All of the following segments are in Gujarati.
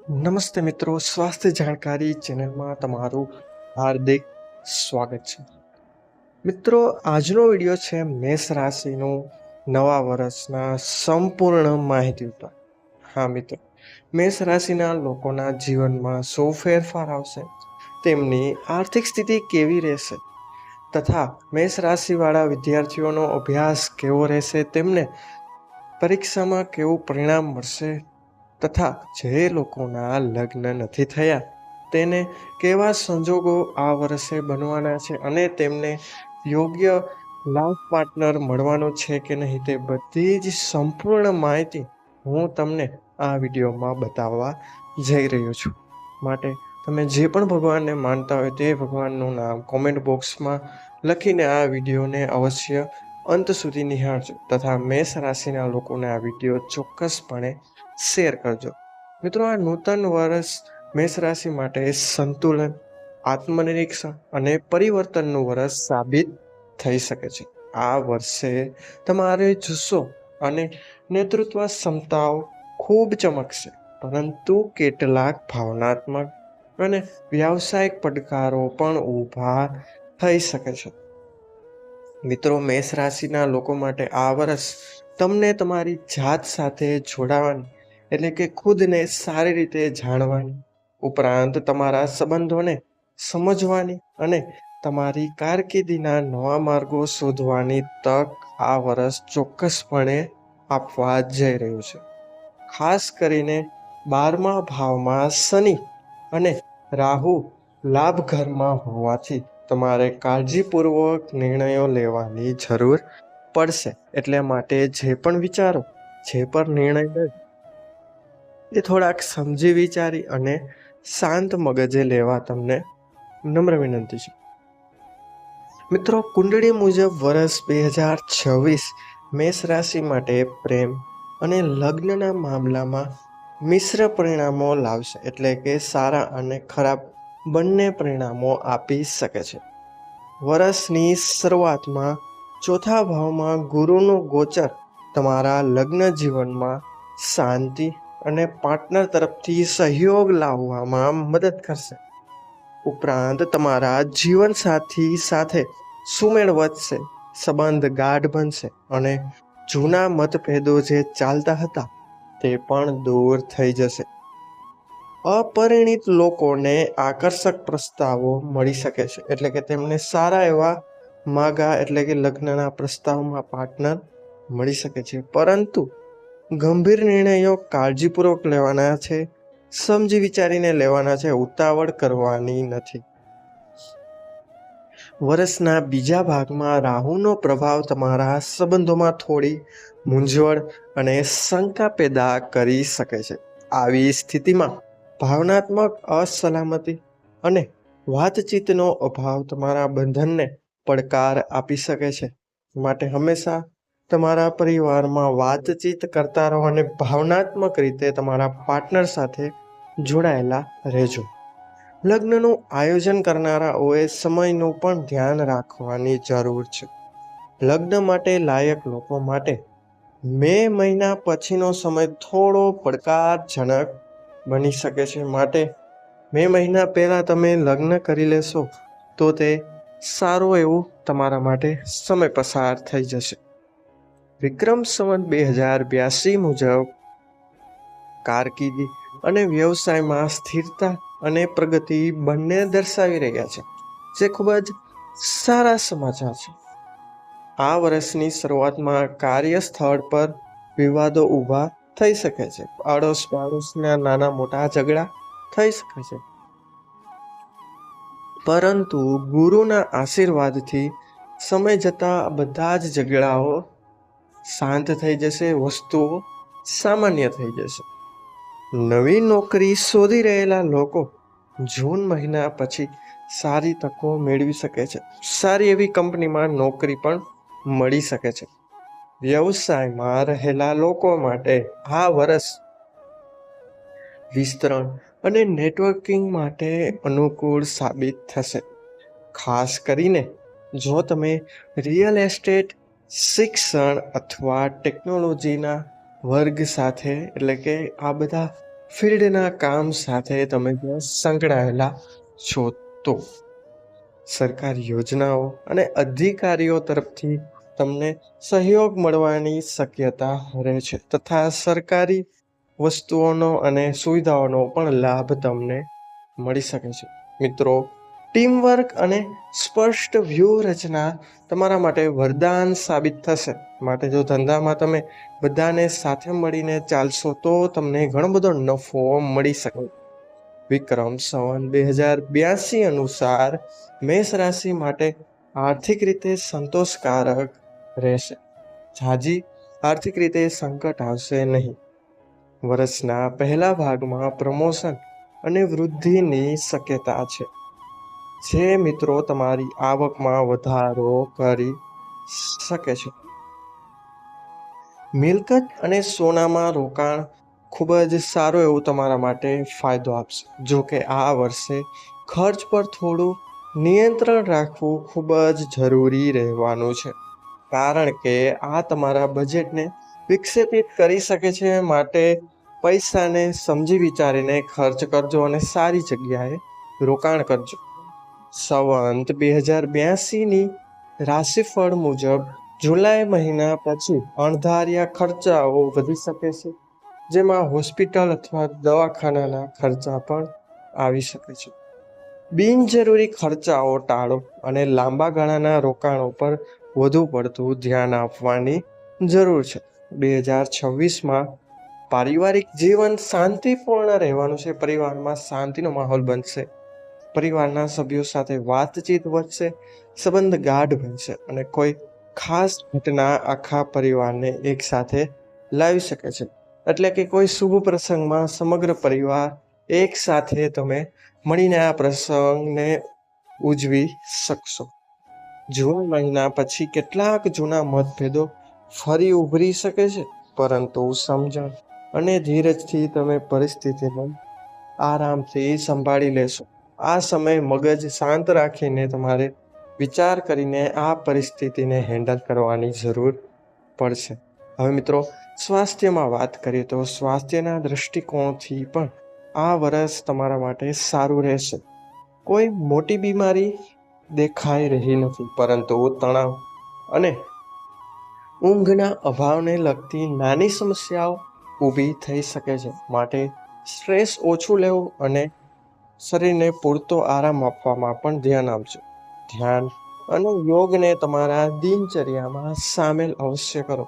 નમસ્તે મિત્રો, સ્વાસ્થ્ય જાણકારી ચેનલમાં તમારું હાર્દિક સ્વાગત છે. મિત્રો, આજનો વિડીયો છે મેષ રાશિનું નવા વર્ષના સંપૂર્ણ માહિતી ઉપર. હા મિત્રો, મેષ રાશિના લોકોના જીવનમાં શું ફેરફાર આવશે, તેમની આર્થિક સ્થિતિ કેવી રહેશે તથા મેષ રાશિવાળા વિદ્યાર્થીઓનો અભ્યાસ કેવો રહેશે, તેમને પરીક્ષામાં કેવું પરિણામ મળશે તથા જે લોકોના લગ્ન નથી થયા તેને કેવા સંજોગો આ વર્ષે બનવાના છે અને તેમને યોગ્ય લાઈફ પાર્ટનર મળવાનો છે કે નહીં, તે બધી જ સંપૂર્ણ માહિતી હું તમને આ વિડીયોમાં બતાવવા જઈ રહ્યો છું. માટે તમે જે પણ ભગવાનને માનતા હોય તે ભગવાનનું નામ કોમેન્ટ બોક્સમાં લખીને આ વિડીયોને અવશ્ય અંત સુધી નિહાળજો તથા મેષ રાશિના લોકોને આ વિડીયો ચોક્કસપણે શેર કરજો. મિત્રો, આ નૂતન વર્ષ મેષ રાશિ માટે સંતુલન, આત્મનિરીક્ષણ અને પરિવર્તનનું વર્ષ સાબિત થઈ શકે છે. આ વર્ષે તમારે જુસ્સો અને નેતૃત્વ ક્ષમતાઓ ખૂબ ચમકશે, પરંતુ કેટલાક ભાવનાત્મક અને વ્યાવસાયિક પડકારો પણ ઊભા થઈ શકે છે. મિત્રો, મેષ રાશિના લોકો માટે આ વર્ષ તમને તમારી જાત સાથે જોડાવાની એટલે કે ખુદને સારી રીતે જાણવાની ઉપરાંત તમારા સંબંધોને સમજવાની અને તમારી કારકિર્દીના નવા માર્ગો શોધવાની તક આ વર્ષ ચોક્કસપણે આપવા જઈ રહ્યું છે. ખાસ કરીને 12મા ભાવમાં શનિ અને રાહુ લાભ ઘરમાં હોવાથી તમારે કાળજીપૂર્વક નિર્ણયો લેવાની જરૂર પડશે. એટલે માટે જે પણ વિચારો, જે પણ નિર્ણય લે એ થોડાક સમજી વિચારી અને શાંત મગજે લેવા તમને નમ્ર વિનંતી છે. મિત્રો, કુંડળી મુજબ વર્ષ 2026 મેષ રાશિ માટે પ્રેમ અને લગ્નના મામલામાં મિશ્ર પરિણામો લાવશે, એટલે કે સારા અને ખરાબ બંને પરિણામો આપી શકે છે. વર્ષની શરૂઆતમાં ચોથા ભાવમાં ગુરુનું ગોચર તમારા લગ્ન જીવનમાં શાંતિ અને પાર્ટનર તરફથી સહયોગ લાવવામાં મદદ કરશે. ઉપરાંત તમારા જીવનસાથી સાથે સુમેળ વધશે, સંબંધ ગાઢ બનશે અને જૂના મતભેદો જે ચાલતા હતા તે પણ દૂર થઈ જશે. અપરિણિત લોકોને આકર્ષક પ્રસ્તાવો મળી શકે છે, એટલે કે તેમને સારા એવા માગા એટલે કે લગ્નના પ્રસ્તાવમાં પાર્ટનર મળી શકે છે, પરંતુ ગંભીર નિર્ણયો કાળજીપૂર્વક લેવાના છે, સમજી વિચારીને લેવાના છે, ઉતાવળ કરવાની નથી. વર્ષના બીજા ભાગમાં રાહુનો પ્રભાવ તમારા સંબંધોમાં થોડી મૂંઝવણ અને શંકા પેદા કરી શકે છે. આવી સ્થિતિમાં ભાવનાત્મક અસલામતી અને વાતચીતનો અભાવ તમારા બંધનને પડકાર આપી શકે છે. માટે હંમેશા તમારા પરિવારમાં વાતચીત કરતા રહો અને ભાવનાત્મક રીતે તમારા પાર્ટનર સાથે જોડાયેલા રહેજો. લગ્નનું આયોજન કરનારાઓએ સમયનું પણ ધ્યાન રાખવાની જરૂર છે. લગ્ન માટે લાયક લોકો માટે મે મહિના પછીનો સમય થોડો પડકારજનક બની શકે છે. માટે મે મહિના પહેલા તમે લગ્ન કરી લેશો તો તે સારું એવું તમારા માટે સમય પસાર થઈ જશે. વિક્રમ સંવત 2082 મુજબ કારકિર્દી અને વ્યવસાયમાં સ્થિરતા અને પ્રગતિ બંને દર્શાવી રહ્યા છે, જે ખૂબ જ સારા સમાચાર છે. આ વર્ષની શરૂઆતમાં કાર્યસ્થળ પર વિવાદો ઊભા થઈ શકે છે. આડોશ પાડોશના નાના મોટા ઝઘડા થઈ શકે છે, પરંતુ ગુરુના આશીર્વાદથી સમય જતા બધા જ ઝઘડાઓ શાંત થઈ જશે, વસ્તુઓ સામાન્ય થઈ જશે. નવી નોકરી શોધી રહેલા લોકો જૂન મહિના પછી સારી તકો મેળવી શકે છે. સારી એવી કંપનીમાં નોકરી પણ મળી શકે છે. વ્યવસાયમાં રહેલા લોકો માટે આ વર્ષ વિસ્તરણ અને નેટવર્કિંગ માટે અનુકૂળ સાબિત થશે. ખાસ કરીને જો તમે રિયલ એસ્ટેટ, શિક્ષણ અથવા ટેકનોલોજીના વર્ગ સાથે એટલે કે આ બધા ફિલ્ડના કામ સાથે તમે ત્યાં સંકળાયેલા છો તો સરકારી યોજનાઓ અને અધિકારીઓ તરફથી તમને સહયોગ મળવાની શક્યતા રહે છે તથા સરકારી વસ્તુઓનો અને સુવિધાઓનો પણ લાભ તમને મળી શકે છે. મિત્રો, ટીમવર્ક અને સ્પષ્ટ વ્યૂહરચના તમારા માટે વરદાન સાબિત થશે. માટે જો ધંધામાં તમે બધાને સાથે મળીને ચાલશો તો તમને ઘણો બધો નફો મળી શકે. વિક્રમ સંવત 2082 અનુસાર મેષ રાશિ માટે આર્થિક રીતે સંતોષકારક રહેશે. ઝાઝી આર્થિક રીતે સંકટ આવશે નહીં. વર્ષના પહેલા ભાગમાં પ્રમોશન અને વૃદ્ધિની શક્યતા છે, જે મિત્રો તમારી આવકમાં વધારો કરી શકે છે. મિલકત અને સોનામાં રોકાણ ખૂબ જ સારું એવું તમારા માટે ફાયદો આપશે. જો કે આ વર્ષે ખર્ચ પર થોડું નિયંત્રણ રાખવું ખૂબ જ જરૂરી રહેવાનું છે, કારણ કે આ તમારા બજેટને વિક્ષેપિત કરી શકે છે. માટે પૈસાને સમજી વિચારીને ખર્ચ કરજો અને સારી જગ્યાએ રોકાણ કરજો. સંવત 2082ની રાશિફળ મુજબ જુલાઈ મહિના પછી અણધાર્યા ખર્ચાઓ વધી શકે છે, જેમાં હોસ્પિટલ અથવા દવાખાનાના ખર્ચા પણ આવી શકે છે. બિનજરૂરી ખર્ચાઓ ટાળો અને લાંબા ગાળાના રોકાણો પર વધુ પડતું ધ્યાન આપવાની જરૂર છે. 2026માં પારિવારિક જીવન શાંતિપૂર્ણ રહેવાનું છે. પરિવારમાં શાંતિનો માહોલ બનશે. પરિવારના સભ્યો સાથે વાતચીત વધશે, સંબંધ ગાઢ બનશે અને કોઈ ખાસ ઘટના આખા પરિવારને એક સાથે લાવી શકે છે. એટલે કે કોઈ શુભ પ્રસંગમાં સમગ્ર પરિવાર એક સાથે તમે મળીને આ પ્રસંગને ઉજવી શકશો. જૂન મહિના પછી કેટલાક જૂના મતભેદો ફરી ઉભરી શકે છે, પરંતુ સમજણ અને ધીરજથી તમે પરિસ્થિતિને આરામથી સંભાળી લેશો. આ સમય મગજ શાંત રાખીને તમારે વિચાર કરીને આ પરિસ્થિતિને હેન્ડલ કરવાની જરૂર પડશે. હવે મિત્રો, સ્વાસ્થ્યમાં વાત કરીએ તો સ્વાસ્થ્યના દૃષ્ટિકોણથી પણ આ વર્ષ તમારા માટે સારું રહેશે. કોઈ મોટી બીમારી દેખાઈ રહી નથી, પરંતુ તણાવ અને ઊંઘના અભાવને લગતી નાની સમસ્યાઓ ઊભી થઈ શકે છે. માટે સ્ટ્રેસ ઓછું લેવું અને શરીરને પૂરતો આરામ આપવામાં પણ ધ્યાન આપજો. ધ્યાન અને યોગને તમારા દિનચર્યામાં સામેલ અવશ્ય કરો.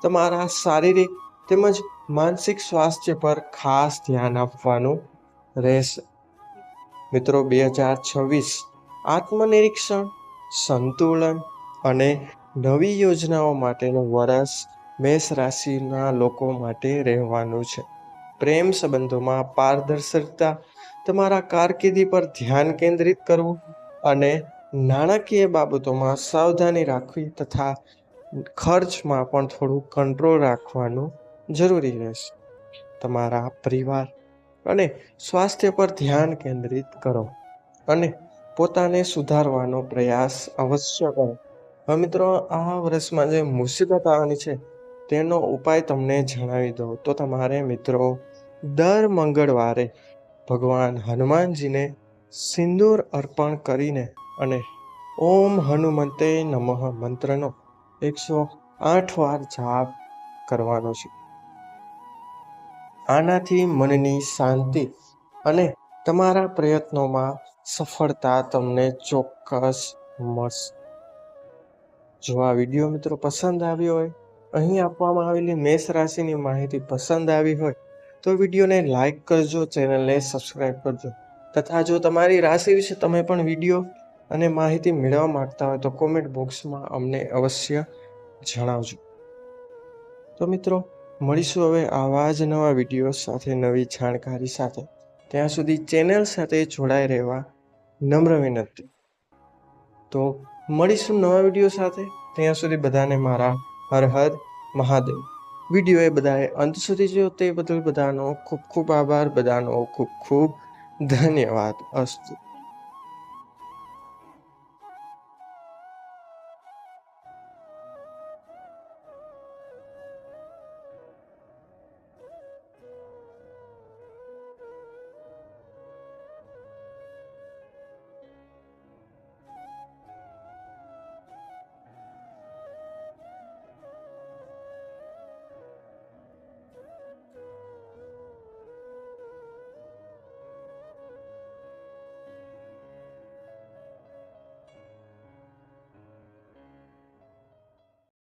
તમારા શારીરિક તેમજ માનસિક સ્વાસ્થ્ય પર ખાસ ધ્યાન આપવાનું રહેશે. મિત્રો, 2026 આત્મનિરીક્ષણ, સંતુલન અને નવી યોજનાઓ માટેનું વર્ષ મેષ રાશિના લોકો માટે રહેવાનું છે. પ્રેમ સંબંધોમાં પારદર્શકતા, તમારા કારકિર્દી પર ધ્યાન કેન્દ્રિત કરવું અને નાણાકીય બાબતોમાં સાવધાની રાખવી તથા ખર્ચમાં પણ થોડું કંટ્રોલ રાખવાનું જરૂરી રહેશે. તમારા પરિવાર અને સ્વાસ્થ્ય પર ધ્યાન કેન્દ્રિત કરો અને પોતાને સુધારવાનો પ્રયાસ અવશ્ય કરો. હવે મિત્રો, આ વર્ષમાં જે મુસીબત આવવાની છે તેનો ઉપાય તમને જણાવી દઉં તો તમારે મિત્રો દર મંગળવારે ભગવાન હનુમાનજીને સિંદૂર અર્પણ કરીને અને ઓમ હનુમંતે નમઃ મંત્રનો 108 વાર જાપ કરવાનો છે. આનાથી મનની શાંતિ અને તમારા પ્રયત્નોમાં સફળતા તમને ચોક્કસ મળશે. જો આ વિડીયો મિત્રો પસંદ આવ્યો હોય, અહીં આપવામાં આવેલી મેષ રાશિની માહિતી પસંદ આવી હોય તો વિડીયોને લાઈક કરજો, ચેનલને સબસ્ક્રાઈબ કરજો તથા જો તમારી રાશિ વિશે તમે પણ વિડીયો અને માહિતી મેળવવા માંગતા હોય તો કોમેન્ટ બોક્સમાં અમને અવશ્ય જણાવજો. તો મિત્રો, મળીશું હવે આવા જ નવા વિડીયો સાથે, નવી જાણકારી સાથે. ત્યાં સુધી ચેનલ સાથે જોડાઈ રહેવા નમ્ર વિનંતી. તો મળીશું નવા વિડીયો સાથે. ત્યાં સુધી બધાને મારા હર હર મહાદેવ. વિડીયો એ બધાએ અંત સુધી જોયો તે બદલ બધાનો ખૂબ ખૂબ આભાર. બધાનો ખૂબ ખૂબ ધન્યવાદ. અસ્તુ.